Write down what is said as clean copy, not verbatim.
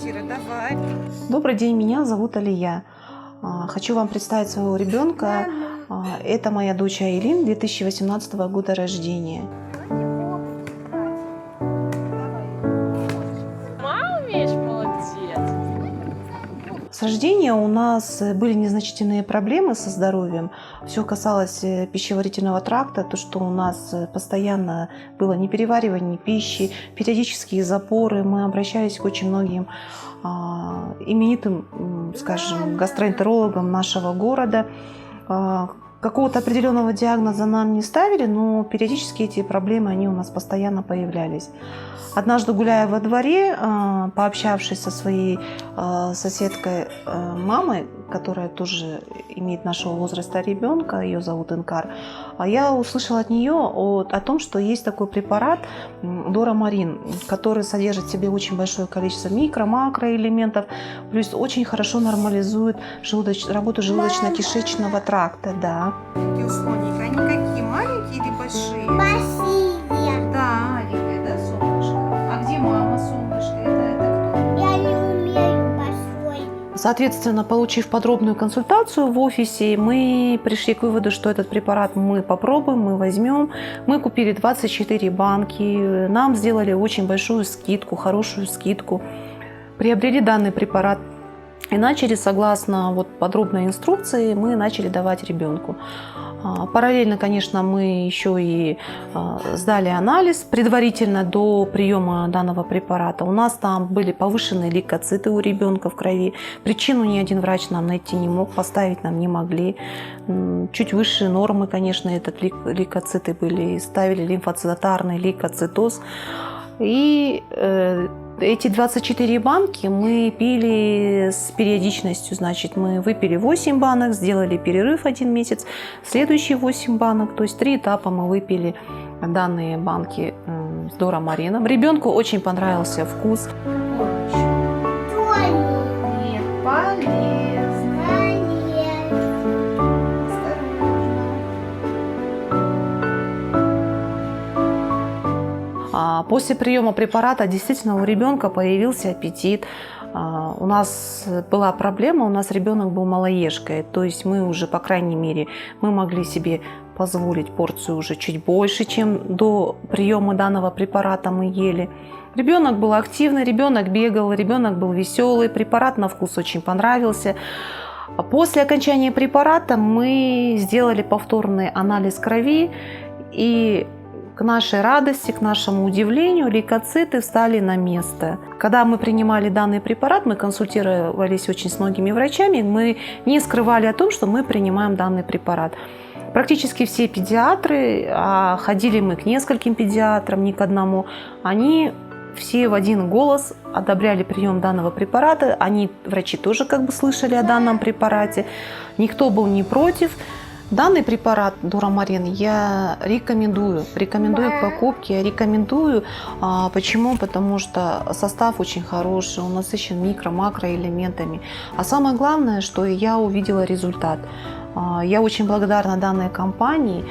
квартира, давай. Добрый день, меня зовут Алия. Хочу вам представить своего ребенка. Это моя дочь Айлин, 2018 года рождения. Мама, умеешь, молодец. С рождения у нас были незначительные проблемы со здоровьем. Все касалось пищеварительного тракта, то, что у нас постоянно было непереваривание пищи, периодические запоры. Мы обращались к очень многим именитым, скажем, гастроэнтерологам нашего города. Какого-то определенного диагноза нам не ставили, но периодически эти проблемы, они у нас постоянно появлялись. Однажды, гуляя во дворе, пообщавшись со своей соседкой мамой, которая тоже имеет нашего возраста ребенка, ее зовут Инкар, я услышала от нее о том, что есть такой препарат Дорамарин, который содержит в себе очень большое количество микро-макроэлементов, плюс очень хорошо нормализует работу желудочно-кишечного тракта. Да. Какие у слоника? Они какие, маленькие или большие? Спасибо. Да, Алика, да, солнышко. А где мама, солнышко? Это кто? Я не умею большой. Соответственно, получив подробную консультацию в офисе, мы пришли к выводу, что этот препарат мы попробуем, мы возьмем. Мы купили 24 банки, нам сделали очень большую скидку, хорошую скидку. Приобрели данный препарат и начали, согласно подробной инструкции, мы начали давать ребенку. Параллельно, конечно, мы еще и сдали анализ предварительно до приема данного препарата. У нас там были повышенные лейкоциты у ребенка в крови. Причину ни один врач нам найти не мог, поставить нам не могли. Чуть выше нормы, конечно, этот лейкоциты были. Ставили лимфоцитарный лейкоцитоз. И эти 24 банки мы пили с периодичностью. Значит, мы выпили 8 банок, сделали перерыв 1 месяц. Следующие 8 банок, то есть 3 этапа мы выпили данные банки с Дорамарином. Ребенку очень понравился вкус. Нет, полезно. После приема препарата действительно у ребенка появился аппетит. У нас была проблема, у нас ребенок был малоежкой, то есть мы уже, по крайней мере, мы могли себе позволить порцию уже чуть больше, чем до приема данного препарата мы ели. Ребенок был активный, ребенок бегал, ребенок был веселый, препарат на вкус очень понравился. После окончания препарата мы сделали повторный анализ крови, и к нашей радости, к нашему удивлению, лейкоциты встали на место. Когда мы принимали данный препарат, мы консультировались очень с многими врачами, мы не скрывали о том, что мы принимаем данный препарат. Практически все педиатры, а ходили мы к нескольким педиатрам, не к одному, они все в один голос одобряли прием данного препарата. Врачи тоже слышали о данном препарате, никто был не против. Данный препарат Дорамарин я рекомендую к покупке. Рекомендую. Почему? Потому что состав очень хороший, он насыщен микро-макроэлементами. А самое главное, что я увидела результат. Я очень благодарна данной компании.